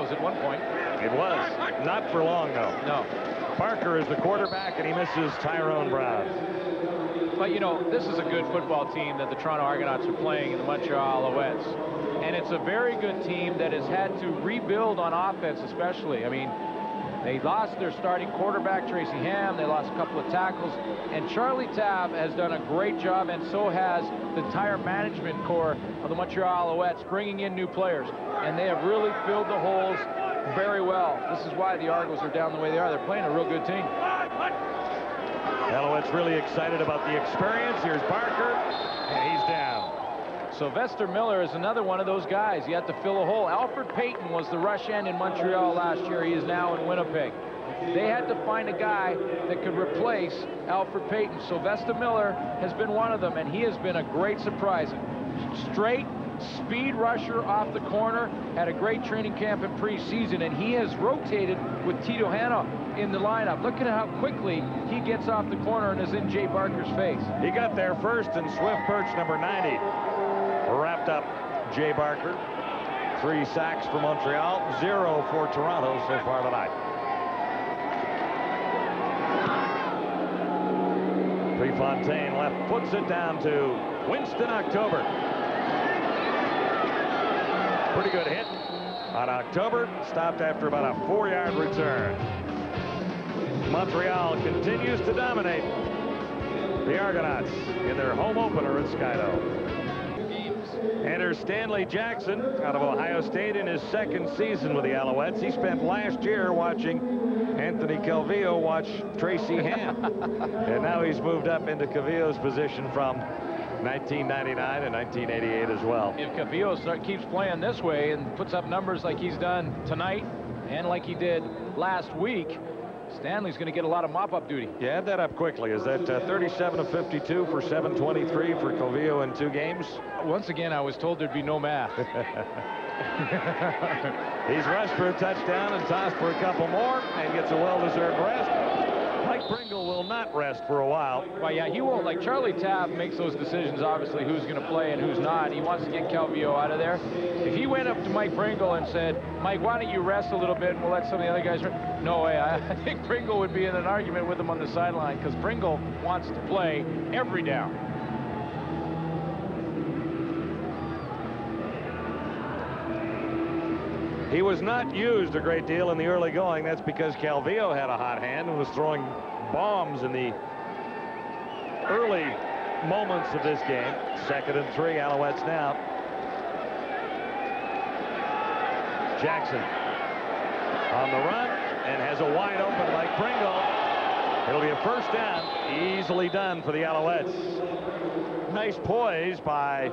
Argos at one point. It was. Not for long, though. No. Parker is the quarterback, and he misses Tyrone Brown. But, you know, this is a good football team that the Toronto Argonauts are playing in the Montreal Alouettes. And it's a very good team that has had to rebuild on offense, especially. I mean, they lost their starting quarterback, Tracy Ham. They lost a couple of tackles. And Charlie Tabb has done a great job, and so has the entire management core of the Montreal Alouettes, bringing in new players. And they have really filled the holes very well. This is why the Argos are down the way they are. They're playing a real good team. Alouettes really excited about the experience. Here's Barker, and he's down. Sylvester Miller is another one of those guys. You have to fill a hole. Alfred Payton was the rush end in Montreal last year. He is now in Winnipeg. They had to find a guy that could replace Alfred Payton. Sylvester Miller has been one of them, and he has been a great surprise. Straight speed rusher off the corner, had a great training camp in preseason, and he has rotated with Tito Hanna in the lineup. Look at how quickly he gets off the corner and is in Jay Barker's face. He got there first, and Swift Birch, number 90, wrapped up Jay Barker. 3 sacks for Montreal, 0 for Toronto so far tonight. Prefontaine left, puts it down to Winston October. Pretty good hit on October, stopped after about a 4-yard return. Montreal continues to dominate the Argonauts in their home opener at Skydome. Enter Stanley Jackson out of Ohio State in his 2nd season with the Alouettes. He spent last year watching Anthony Calvillo watch Tracy Ham. And now he's moved up into Calvillo's position from 1999 and 1988 as well. If Calvillo keeps playing this way and puts up numbers like he's done tonight and like he did last week, Stanley's going to get a lot of mop-up duty. Yeah, add that up quickly. Is that 37 of 52 for 723 for Calvillo in 2 games? Once again, I was told there'd be no math. He's rushed for a touchdown and tossed for a couple more and gets a well-deserved rest. Mike Pringle will not rest for a while. Well, yeah, he won't. Like, Charlie Tabb makes those decisions, obviously, who's going to play and who's not. He wants to get Calvillo out of there. If he went up to Mike Pringle and said, Mike, why don't you rest a little bit and we'll let some of the other guys rest? No way. I think Pringle would be in an argument with him on the sideline, because Pringle wants to play every down. He was not used a great deal in the early going. That's because Calvillo had a hot hand and was throwing bombs in the early moments of this game. 2nd and 3, Alouettes now. Jackson on the run and has a wide open Mike Pringle. It'll be a 1st down. Easily done for the Alouettes. Nice poise by...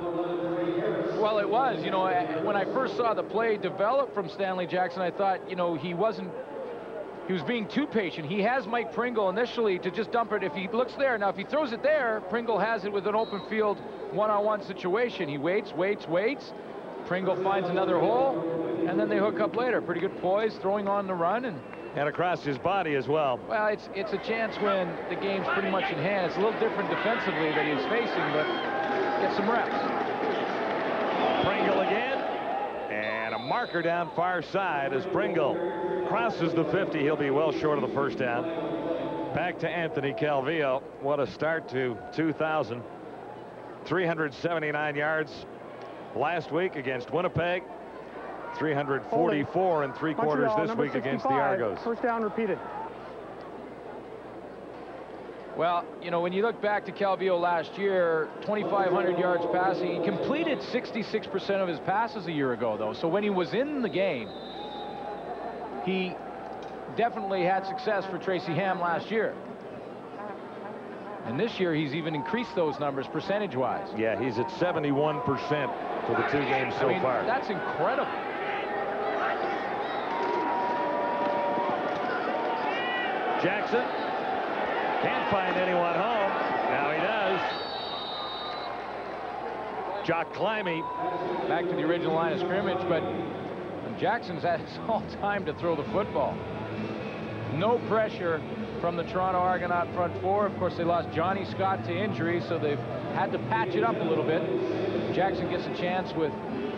Well, it was. You know, when I first saw the play develop from Stanley Jackson, I thought, you know, he was being too patient. He has Mike Pringle initially to just dump it if he looks there. Now, if he throws it there, Pringle has it with an open field one-on-one situation. He waits. Pringle finds another hole, and then they hook up later. Pretty good poise, throwing on the run, and across his body as well. Well, it's a chance when the game's pretty much in hand. It's a little different defensively that he's facing, but get some reps. Pringle again, and a marker down far side as Pringle crosses the 50. He'll be well short of the 1st down. Back to Anthony Calvillo. What a start to 2000. 379 yards last week against Winnipeg. 344 and 3/4 this week against the Argos. 1st down repeated. Well, you know, when you look back to Calvillo last year, 2,500 yards passing. He completed 66% of his passes a year ago, though. So when he was in the game, he definitely had success for Tracy Ham last year. And this year, he's even increased those numbers percentage-wise. Yeah, he's at 71% for the 2 games so far. That's incredible. Jackson can't find anyone home. Now he does. Jock Climby back to the original line of scrimmage, but Jackson's had all time to throw the football. No pressure from the Toronto Argonaut front 4. Of course, they lost Johnny Scott to injury, so they've had to patch it up a little bit. Jackson gets a chance with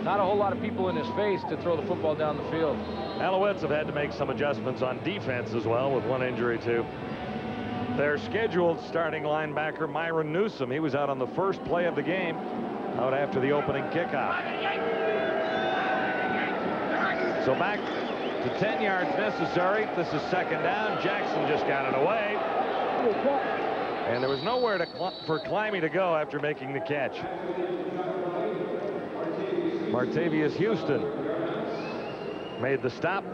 not a whole lot of people in his face to throw the football down the field. Alouettes have had to make some adjustments on defense as well, with one injury too. Their scheduled starting linebacker, Myron Newsom, he was out on the first play of the game, out after the opening kickoff. So back to 10 yards necessary. This is second down. Jackson just got it away. And there was nowhere for Climby to go after making the catch. Martavius Houston made the stop.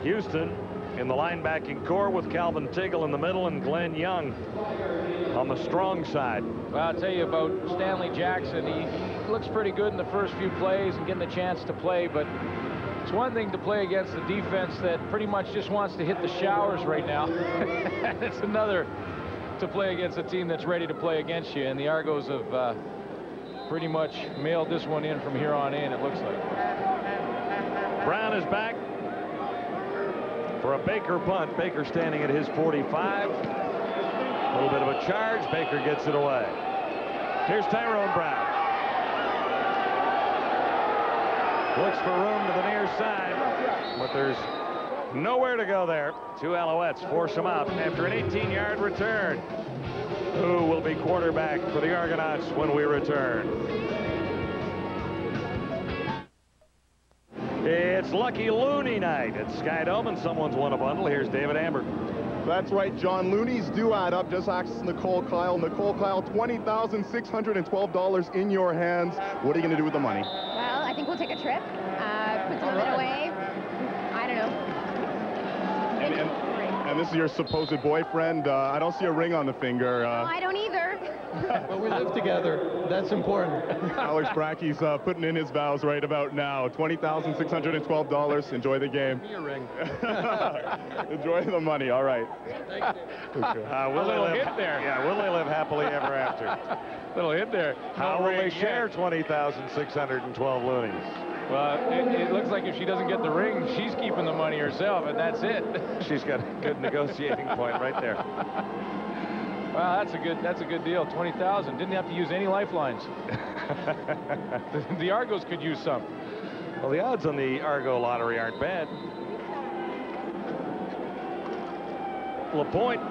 Houston in the linebacking core with Calvin Tiggle in the middle and Glenn Young on the strong side. Well, I'll tell you about Stanley Jackson. He looks pretty good in the first few plays and getting the chance to play, but it's one thing to play against a defense that pretty much just wants to hit the showers right now. It's another to play against a team that's ready to play against you, and the Argos have pretty much mailed this one in from here on in, it looks like. Brown is back for a Baker punt. Baker standing at his 45. A little bit of a charge. Baker gets it away. Here's Tyrone Brown. Looks for room to the near side, but there's nowhere to go there. Two Alouettes force him out after an 18-yard return. Who will be quarterback for the Argonauts when we return? It's Lucky Looney night at Skydome, and someone's won a bundle. Here's David Amber. That's right, John. Loonies do add up. Just ask Nicole Kyle. Nicole Kyle, $20,612 in your hands. What are you going to do with the money? Well, I think we'll take a trip, put some of it away. I don't know. And this is your supposed boyfriend. I don't see a ring on the finger. No, I don't either. But we live together. That's important. Alex Bracky's putting in his vows right about now. $20,612. Enjoy the game. Give me a ring. Enjoy the money. All right. Thank you. Will A little they live, hit there. Yeah, will they live happily ever after? Little hit there. How No will they ring share yet. 20,612 loonies? Well, it looks like if she doesn't get the ring, she's keeping the money herself, and that's it. She's got a good negotiating point right there. Well, that's a good deal. 20,000. Didn't have to use any lifelines. The Argos could use some. Well, the odds on the Argo lottery aren't bad. LaPointe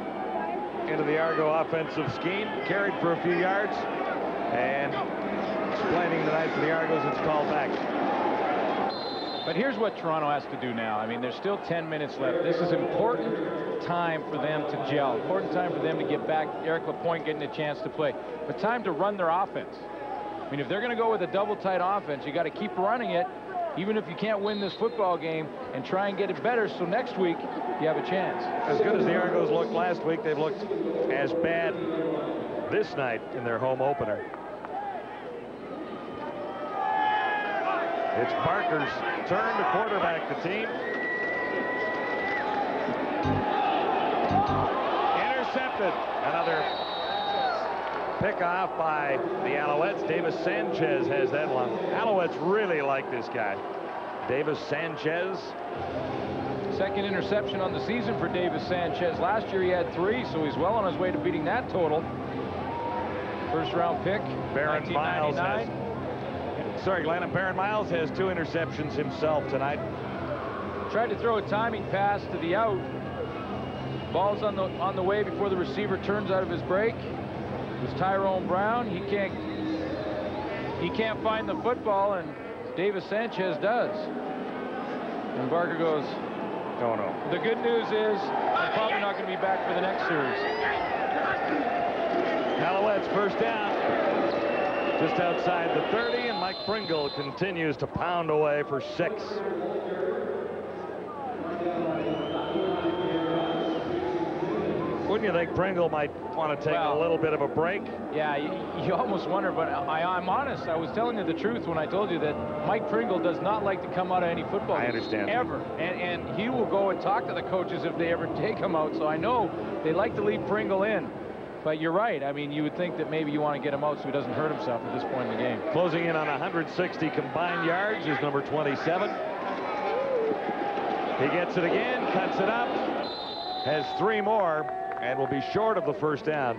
into the Argo offensive scheme, carried for a few yards, and explaining tonight for the Argos, it's called back. But here's what Toronto has to do now. I mean, there's still 10 minutes left. This is important time for them to gel. Important time for them to get back. Eric LaPointe getting a chance to play. But time to run their offense. I mean, if they're going to go with a double-tight offense, you got to keep running it, even if you can't win this football game, and try and get it better so next week you have a chance. As good as the Argos looked last week, they've looked as bad this night in their home opener. It's Barker's turn to quarterback the team. Intercepted. Another pickoff by the Alouettes. Davis Sanchez has that one. Alouettes really like this guy. Davis Sanchez. Second interception on the season for Davis Sanchez. Last year he had 3, so he's well on his way to beating that total. First round pick, Baron Miles 1999. Sorry, Glenn. Baron Miles has 2 interceptions himself tonight. Tried to throw a timing pass to the out. Ball's on the way before the receiver turns out of his break. It's Tyrone Brown. He can't find the football, and Davis Sanchez does. And Barker goes, Oh, no. the good news is I'm probably not going to be back for the next series. Alouettes first down. Just outside the 30, and Mike Pringle continues to pound away for 6. Wouldn't you think Pringle might want to take a little bit of a break? Yeah, you almost wonder, but I'm honest. I was telling you the truth when I told you that Mike Pringle does not like to come out of any football I games, understand. ever. And he will go and talk to the coaches if they ever take him out. So I know they like to leave Pringle in. But you're right. I mean, you would think that maybe you want to get him out so he doesn't hurt himself at this point in the game. Closing in on 160 combined yards is number 27. He gets it again, cuts it up, has 3 more, and will be short of the first down.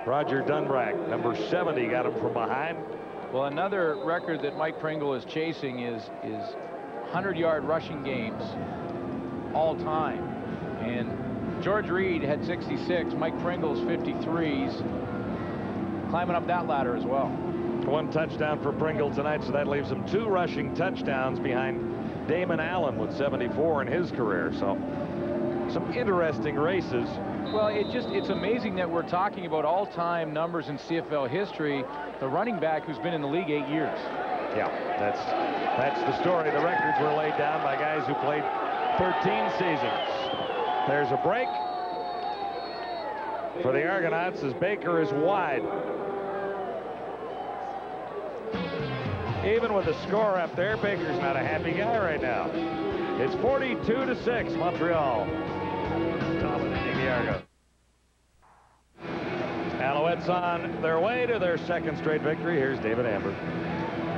Roger Dunbrack, number 70, got him from behind. Well, another record that Mike Pringle is chasing is 100-yard rushing games all time. And George Reed had 66. Mike Pringle's 53s. Climbing up that ladder as well. 1 touchdown for Pringle tonight, so that leaves him 2 rushing touchdowns behind Damon Allen with 74 in his career. So some interesting races. Well, it's amazing that we're talking about all-time numbers in CFL history. The running back who's been in the league 8 years. Yeah, that's the story. The records were laid down by guys who played 13 seasons. There's a break for the Argonauts as Baker is wide. Even with the score up there, Baker's not a happy guy right now. It's 42-6, Montreal dominating the Argonauts. Alouettes on their way to their 2nd straight victory. Here's David Amber.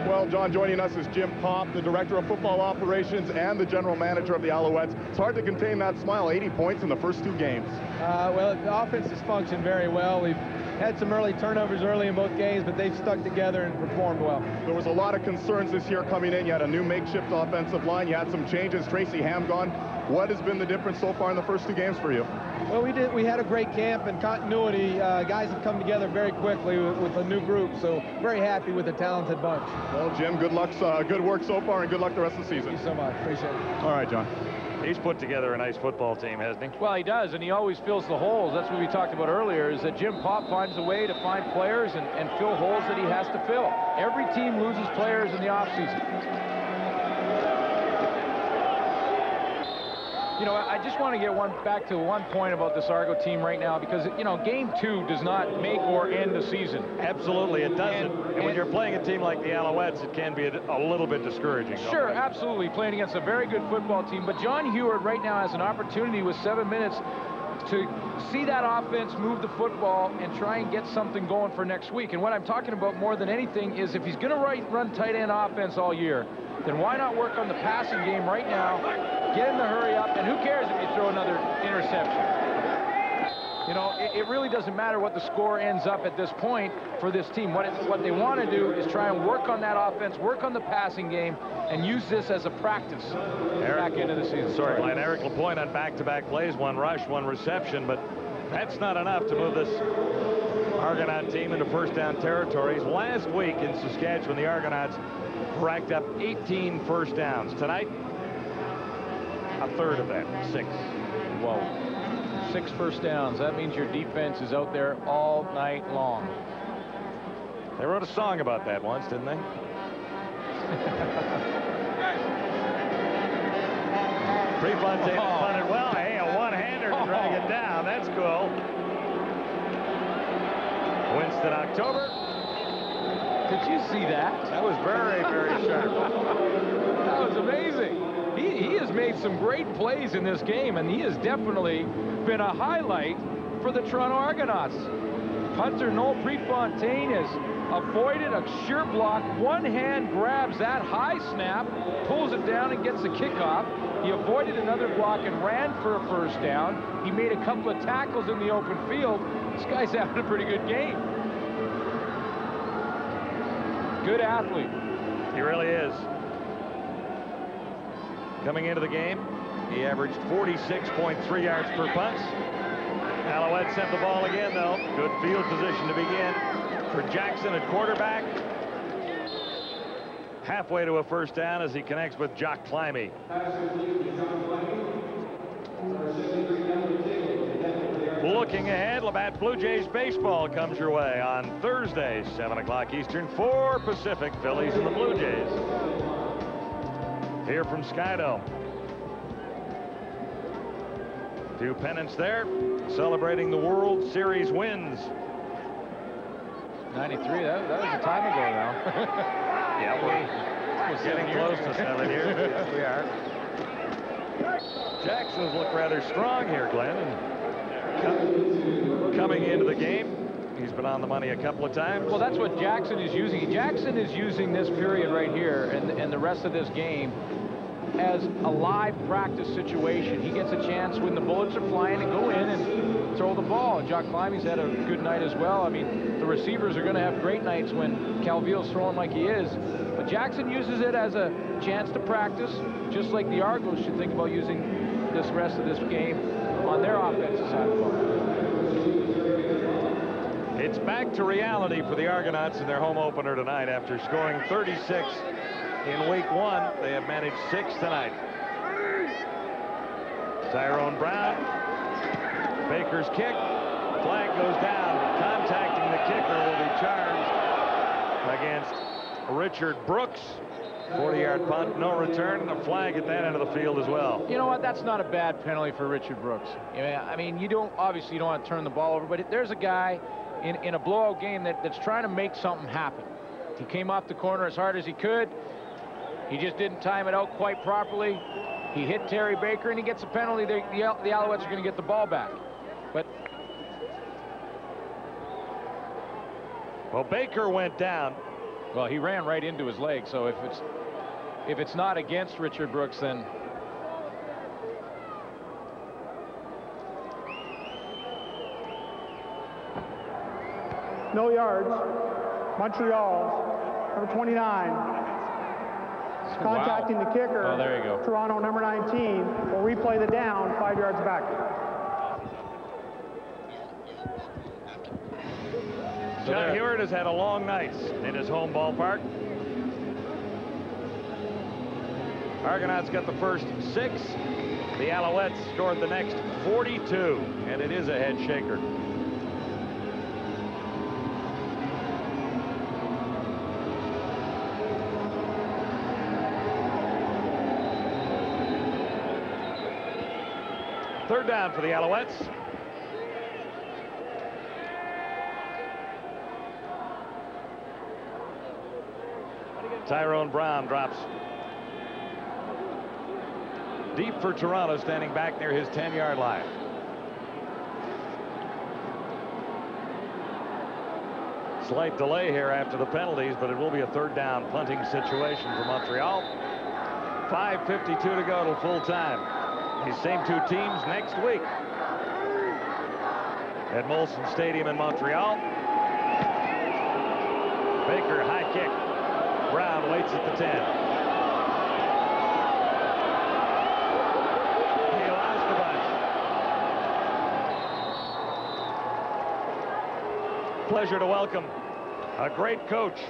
Well, John, joining us is Jim Popp, the Director of Football Operations and the General Manager of the Alouettes. It's hard to contain that smile. 80 points in the first 2 games. Well, the offense has functioned very well. We've had some early turnovers early in both games, but they've stuck together and performed well. There was a lot of concerns this year coming in. You had a new makeshift offensive line. You had some changes. Tracy Ham gone. What has been the difference so far in the first 2 games for you? Well, we had a great camp and continuity. Guys have come together very quickly with a new group, so very happy with the talented bunch. Well, Jim, good luck, good work so far, and good luck the rest of the season. Thank you so much. Appreciate it. All right, John. He's put together a nice football team, hasn't he? Well, he does, and he always fills the holes. That's what we talked about earlier, is that Jim Popp finds a way to find players and fill holes that he has to fill. Every team loses players in the offseason. You know, I just want to get back to one point about this Argo team right now, because, you know, game 2 does not make or end the season. Absolutely, it doesn't. And when you're playing a team like the Alouettes, it can be a little bit discouraging. Sure, absolutely, playing against a very good football team. But John Heward right now has an opportunity with 7 minutes to see that offense move the football and try and get something going for next week. And what I'm talking about more than anything is, if he's going to run tight end offense all year, then why not work on the passing game right now, get him to hurry up, and who cares if you throw another interception? You know, it really doesn't matter what the score ends up at this point for this team. What they want to do is try and work on that offense, work on the passing game, and use this as a practice back into the season. Sorry, Glenn. Eric Lapointe on back-to-back plays, 1 rush, 1 reception, but that's not enough to move this Argonaut team into first down territories. Last week in Saskatchewan, the Argonauts racked up 18 first downs. Tonight, a third of that, 6. Whoa. 6 first downs. That means your defense is out there all night long. They wrote a song about that once, didn't they? Prefontaine punted well. Hey, a one-hander to drag it down. That's cool. Winston October. Did you see that? That was very, very sharp. That was amazing. He has made some great plays in this game, and he has definitely been a highlight for the Toronto Argonauts. Punter Noel Prefontaine has avoided a sure block. One hand grabs that high snap, pulls it down, and gets the kickoff. He avoided another block and ran for a first down. He made a couple of tackles in the open field. This guy's having a pretty good game. Good athlete. He really is. Coming into the game, he averaged 46.3 yards per punt. Alouettes sent the ball again, though. Good field position to begin for Jackson at quarterback. Halfway to a first down as he connects with Jock Climby. Looking ahead, Labatt Blue Jays baseball comes your way on Thursday, 7 o'clock Eastern, 4 Pacific, Phillies and the Blue Jays. Here from Skydome. 2 pennants there, celebrating the World Series wins. 93, that was a time ago now. Yeah, we're getting close to 7 years. Yes, we are. Jackson's look rather strong here, Glenn. And coming into the game, he's been on the money a couple of times. Well, that's what Jackson is using. Jackson is using this period right here and the rest of this game as a live practice situation. He gets a chance when the bullets are flying to go in and throw the ball. Jock Climby's had a good night as well. I mean, the receivers are going to have great nights when Calvillo's throwing like he is. But Jackson uses it as a chance to practice, just like the Argos should think about using this rest of this game on their offensive side of the ball. It's back to reality for the Argonauts in their home opener tonight. After scoring 36 in week 1, they have managed 6 tonight. Tyrone Brown, Baker's kick, flag goes down. Contacting the kicker will be charged against Richard Brooks. 40-yard punt, no return, a flag at that end of the field as well. You know what? That's not a bad penalty for Richard Brooks. I mean, you don't want to turn the ball over, but there's a guy in a blowout game that's trying to make something happen. He came off the corner as hard as he could. He just didn't time it out quite properly. He hit Terry Baker, and he gets a penalty. The Alouettes are going to get the ball back. But well, Baker went down. Well, he ran right into his leg. So if it's not against Richard Brooks, then no yards. Montreal, number 29. Contacting the kicker. Oh, there you go. Toronto, number 19. Will replay the down 5 yards back. John Hewitt has had a long night in his home ballpark. Argonauts got the first 6. The Alouettes scored the next 42, and it is a head shaker. Third down for the Alouettes. Tyrone Brown drops deep for Toronto, standing back near his 10-yard line. Slight delay here after the penalties, but it will be a third down punting situation for Montreal. 5:52 to go till full time. These same 2 teams next week at Molson Stadium in Montreal. Baker, high kick. Brown waits at the 10. He allows the bunch. Pleasure to welcome a great coach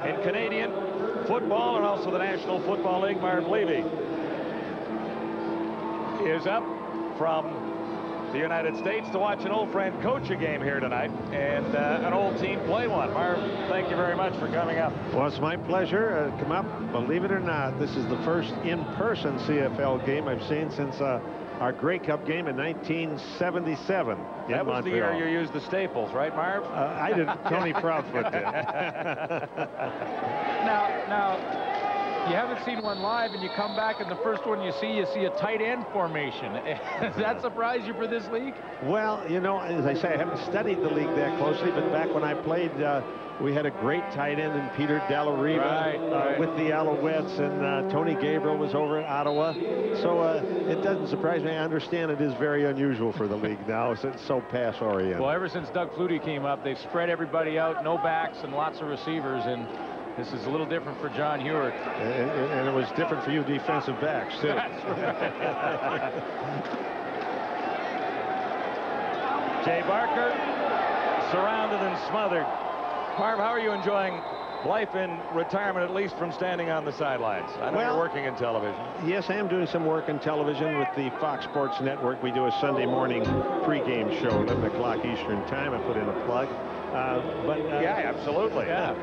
in Canadian football and also the National Football League, Marv Levy. He is up from the United States to watch an old friend coach a game here tonight and an old team play one. Marv, thank you very much for coming up. Well, it's my pleasure. Come up. Believe it or not, this is the first in-person CFL game I've seen since our Grey Cup game in 1977 That was Montreal. the year you used the Staples, right, Marv? I didn't. Tony Proudfoot did. now you haven't seen one live, and you come back, and the first one you see a tight end formation. Does that surprise you for this league? Well, you know, as I say, I haven't studied the league that closely, but back when I played, we had a great tight end in Peter Dallariva with the Alouettes, and Tony Gabriel was over at Ottawa. So it doesn't surprise me. I understand it is very unusual for the league now, since it's so pass-oriented. Well, ever since Doug Flutie came up, they've spread everybody out, no backs and lots of receivers, and this is a little different for John Hewitt. And it was different for you defensive backs, too. That's right. Jay Barker surrounded and smothered. Marv, how are you enjoying life in retirement, at least from standing on the sidelines? I know you're working in television. Yes, I am doing some work in television with the Fox Sports Network. We do a Sunday morning pregame show, 11 o'clock Eastern time. I put in a plug. Yeah, absolutely. Yeah.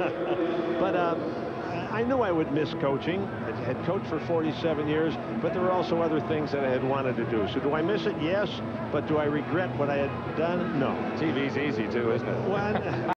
But I knew I would miss coaching. I had coached for 47 years, but there were also other things that I had wanted to do. So do I miss it? Yes. But do I regret what I had done? No. TV's easy, too, isn't it? Well,